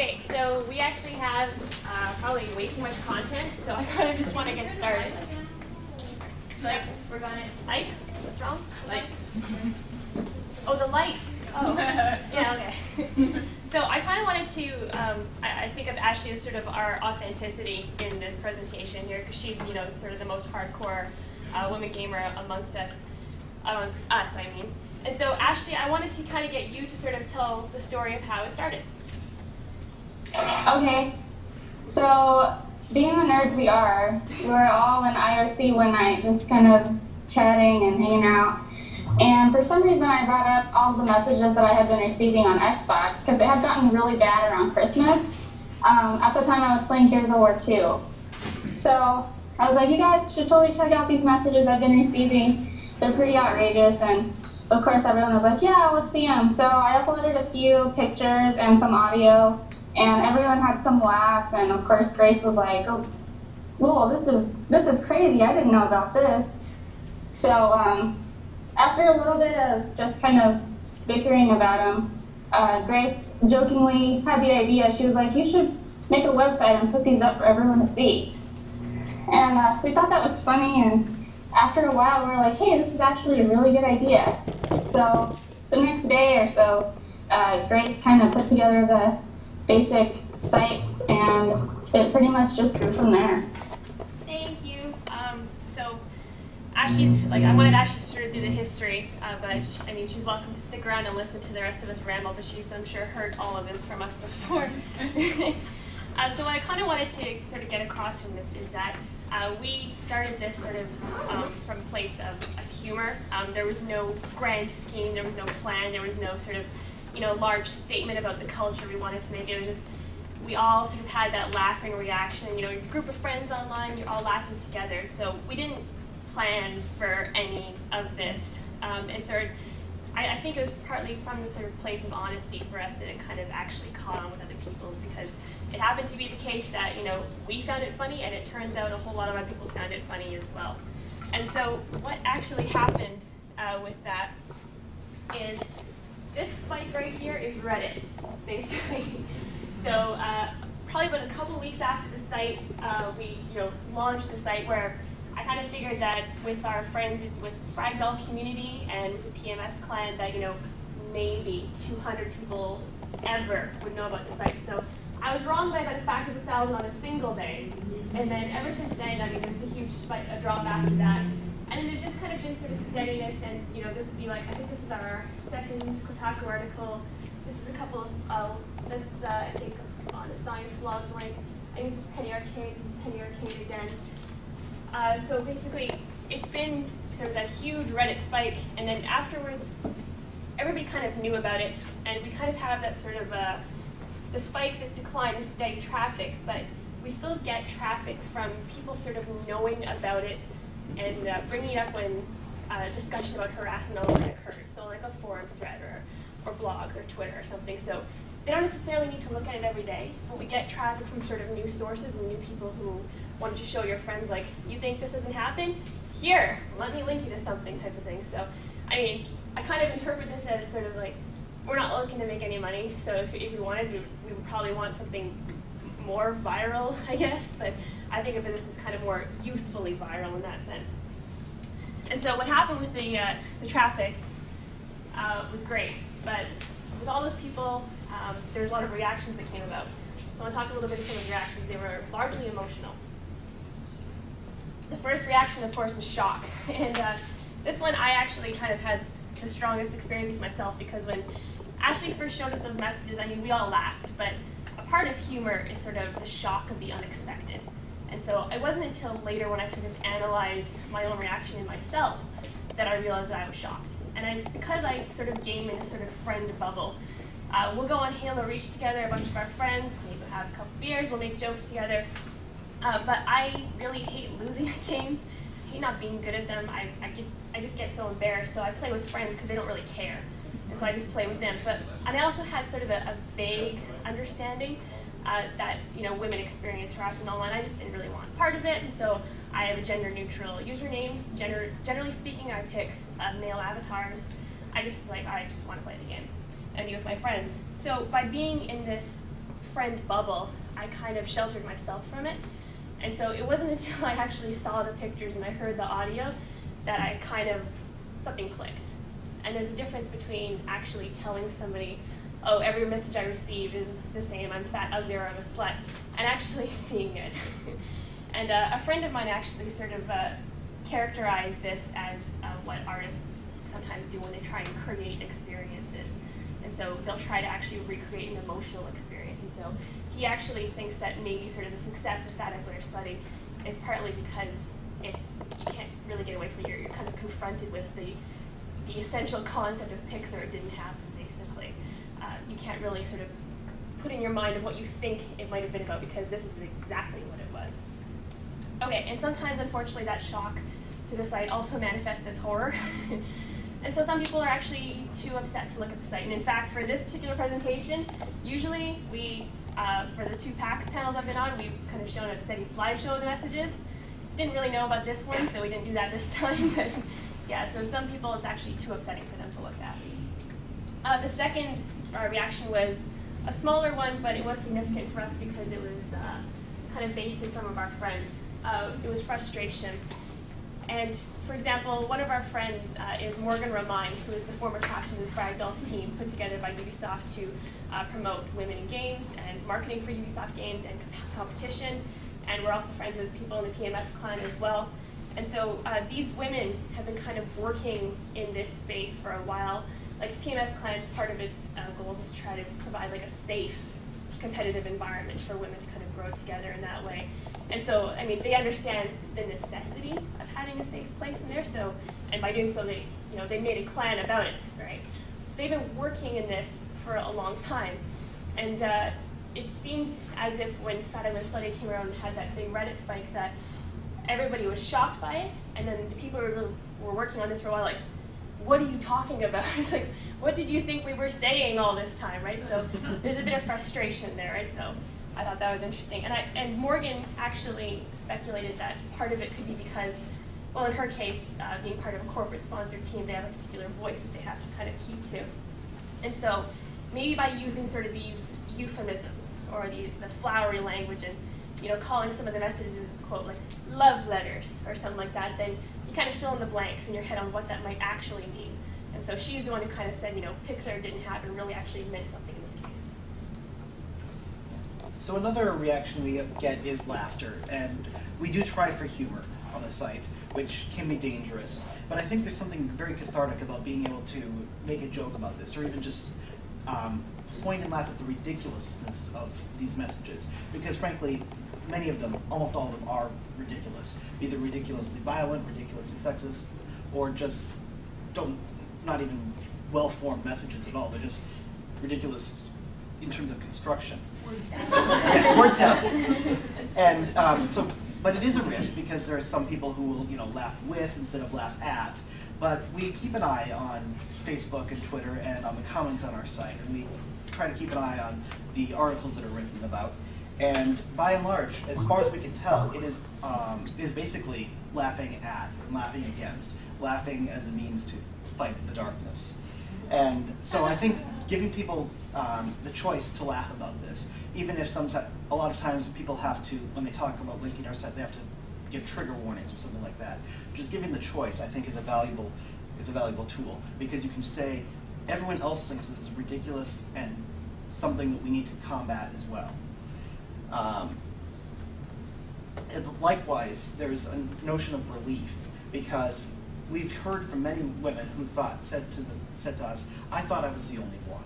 Okay, so we actually have probably way too much content, so I kind of just want to get started. Lights. We're going to Lights? What's wrong? lights. Oh, the lights. Oh, yeah, okay. So I kind of wanted to, I think of Ashley as sort of our authenticity in this presentation here, because she's, you know, sort of the most hardcore woman gamer amongst us, I mean. And so, Ashley, I wanted to kind of get you to sort of tell the story of how it started. Okay, so being the nerds we are, we were all in IRC one night, just kind of chatting and hanging out. And for some reason, I brought up all the messages that I had been receiving on Xbox, because it had gotten really bad around Christmas. At the time, I was playing Gears of War 2. So I was like, you guys should totally check out these messages I've been receiving. They're pretty outrageous. And of course, everyone was like, yeah, let's see them. So I uploaded a few pictures and some audio, and everyone had some laughs. And of course, Grace was like, oh, whoa, this is crazy. I didn't know about this. So after a little bit of just kind of bickering about them, Grace jokingly had the idea. She was like, you should make a website and put these up for everyone to see. And we thought that was funny, and after a while we were like, hey, this is actually a really good idea. So the next day or so, Grace kind of put together the basic site, and it pretty much just grew from there. Thank you. So Ashley's, like, I wanted Ashley to sort of do the history, but I mean, she's welcome to stick around and listen to the rest of us ramble, but she's, I'm sure, heard all of this from us before. So what I kind of wanted to sort of get across from this is that we started this sort of from a place of humor. There was no grand scheme, there was no plan, there was no sort of, you know, large statement about the culture we wanted to make. It was just, we all sort of had that laughing reaction. You know, your group of friends online, you're all laughing together. So we didn't plan for any of this. And sort of, I think it was partly from the sort of place of honesty for us that it kind of actually caught on with other people's, because it happened to be the case that, you know, we found it funny, and it turns out a whole lot of other people found it funny as well. And so what actually happened with that is this spike right here is Reddit, basically. So probably about a couple weeks after the site, we, you know, launched the site, where I kind of figured that with our friends, with Fragdoll community and with the PMS clan, that, you know, maybe 200 people ever would know about the site. So I was wrong by about a factor of 1,000 on a single day. And then ever since then, I mean, there's the huge spike, a drop after that. And then there's just kind of been sort of steadiness, and, you know, this would be like, I think this is our second Kotaku article. This is a couple of, this is, I think, on the science blogs link. I think this is Penny Arcade, this is Penny Arcade again. So basically, it's been sort of that huge Reddit spike, and then afterwards, everybody kind of knew about it, and we kind of have that sort of, the spike that declined, the steady traffic, but we still get traffic from people sort of knowing about it and bringing it up when discussion about harassment online occurs, so like a forum thread or blogs or Twitter or something. So they don't necessarily need to look at it every day, but we get traffic from sort of new sources and new people who wanted to show your friends, like, you think this doesn't happen? Here, let me link you to something type of thing. So, I mean, I kind of interpret this as sort of like, we're not looking to make any money, so if we wanted, we would probably want something more viral, I guess, but I think of this as kind of more usefully viral in that sense. And so what happened with the traffic was great, but with all those people, there was a lot of reactions that came about. So I want to talk a little bit about some of the reactions. They were largely emotional. The first reaction, of course, was shock. And this one, I actually kind of had the strongest experience with myself, because when Ashley first showed us those messages, I mean, we all laughed, but a part of humor is sort of the shock of the unexpected. And so it wasn't until later, when I sort of analyzed my own reaction in myself, that I realized that I was shocked. And because I sort of game in a sort of friend bubble, we'll go on Halo Reach together, a bunch of our friends, maybe we'll have a couple beers, we'll make jokes together. But I really hate losing at games. I hate not being good at them. I just get so embarrassed. So I play with friends because they don't really care. And so I just play with them. And I also had sort of a vague understanding that, you know, women experience harassment online. I just didn't really want part of it. And so I have a gender-neutral username. Generally speaking, I pick male avatars. I just want to play the game and be with my friends. So by being in this friend bubble, I kind of sheltered myself from it. And so it wasn't until I actually saw the pictures and I heard the audio that I kind of, something clicked. And there's a difference between actually telling somebody, oh, every message I receive is the same, I'm fat, ugly, or I'm a slut, and actually seeing it. And a friend of mine actually sort of characterized this as what artists sometimes do when they try and create experiences. And so they'll try to actually recreate an emotional experience. And so he actually thinks that maybe sort of the success of Fat, Ugly, or Slutty is partly because you can't really get away from it. You're kind of confronted with the essential concept of Pixar, it didn't happen, basically. You can't really sort of put in your mind of what you think it might have been about, because this is exactly what it was. Okay, and sometimes, unfortunately, that shock to the site also manifests as horror. And so some people are actually too upset to look at the site. And in fact, for this particular presentation, usually we, for the 2 PAX panels I've been on, we've kind of shown a steady slideshow of the messages. Didn't really know about this one, so we didn't do that this time. But yeah, so some people, it's actually too upsetting for them to look at. The second reaction was a smaller one, but it was significant for us because it was kind of based in some of our friends. It was frustration. And for example, one of our friends is Morgan Romine, who is the former captain of the Fragdolls team put together by Ubisoft to promote women in games and marketing for Ubisoft games and competition. And we're also friends with people in the PMS clan as well. And so these women have been kind of working in this space for a while. Like the PMS clan, part of its goals is to try to provide like a safe, competitive environment for women to kind of grow together in that way. And so, I mean, they understand the necessity of having a safe place in there. So, and by doing so, they made a clan about it, right? So they've been working in this for a long time, and it seemed as if when Fat, Ugly, or Slutty came around and had that big Reddit spike, that everybody was shocked by it, and then the people who were working on this for a while, like, what are you talking about? It's like, what did you think we were saying all this time, right? So there's a bit of frustration there, right? So I thought that was interesting. And Morgan actually speculated that part of it could be because, well, in her case, being part of a corporate sponsored team, they have a particular voice that they have to kind of keep to. And so maybe by using sort of these euphemisms or the flowery language and calling some of the messages, quote, like love letters or something like that, then you kind of fill in the blanks in your head on what that might actually mean. And so she's the one who kind of said, Pixar didn't happen, really actually meant something in this case. So another reaction we get is laughter, and we do try for humor on the site, which can be dangerous. But I think there's something very cathartic about being able to make a joke about this, or even just point and laugh at the ridiculousness of these messages. Because frankly, many of them, almost all of them, are ridiculous. Either ridiculously violent, ridiculously sexist, or just not even well-formed messages at all. They're just ridiculous in terms of construction. Word salad. Yes, word salad. And but it is a risk because there are some people who will, laugh with instead of laugh at. But we keep an eye on Facebook and Twitter and on the comments on our site, and we try to keep an eye on the articles that are written about. And by and large, as far as we can tell, it is basically laughing at and laughing against, laughing as a means to fight the darkness. And so I think giving people the choice to laugh about this, even if a lot of times people have to, when they talk about linking our site, they have to give trigger warnings or something like that. Just giving the choice, I think, is a valuable tool, because you can say everyone else thinks this is ridiculous and something that we need to combat as well. And likewise, there's a notion of relief, because we've heard from many women who said to us, I thought I was the only one.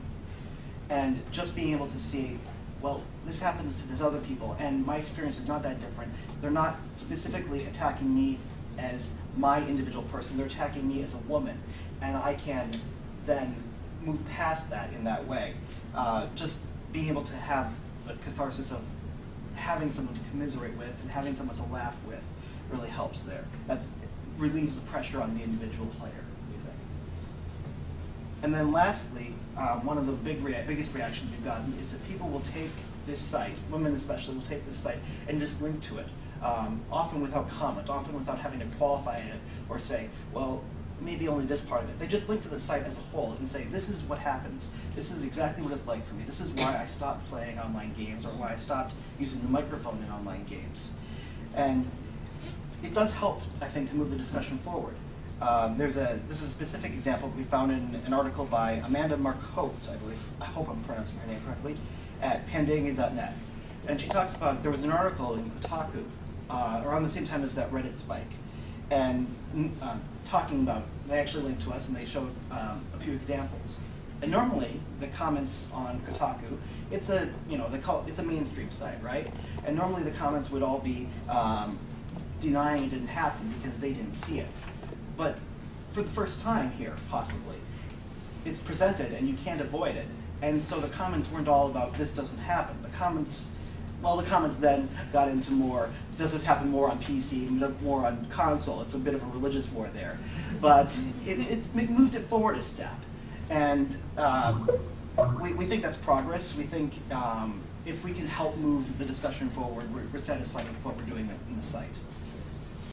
And just being able to see, well, this happens to these other people, and my experience is not that different. They're not specifically attacking me as my individual person, they're attacking me as a woman, and I can then move past that in that way. Just being able to have the catharsis of having someone to commiserate with and having someone to laugh with really helps there. That relieves the pressure on the individual player, we think. And then lastly, one of the biggest reactions we've gotten is that people will take this site, women especially, will take this site and just link to it, often without comment, often without having to qualify it or say, well, maybe only this part of it. They just link to the site as a whole and say, this is what happens. This is exactly what it's like for me. This is why I stopped playing online games, or why I stopped using the microphone in online games. And it does help, I think, to move the discussion forward. This is a specific example we found in an article by Amanda Marcotte, I believe. I hope I'm pronouncing her name correctly, at pandangan.net. And she talks about, there was an article in Kotaku around the same time as that Reddit spike, and talking about, they actually linked to us and they showed a few examples. And normally, the comments on Kotaku, it's a, it's a mainstream site, right? And normally the comments would all be denying it didn't happen because they didn't see it. But for the first time here, possibly, it's presented and you can't avoid it. And so the comments weren't all about this doesn't happen. The comments then got into more, does this happen more on PC, more on console? It's a bit of a religious war there. But it moved it forward a step. And we think that's progress. We think if we can help move the discussion forward, we're satisfied with what we're doing in the site.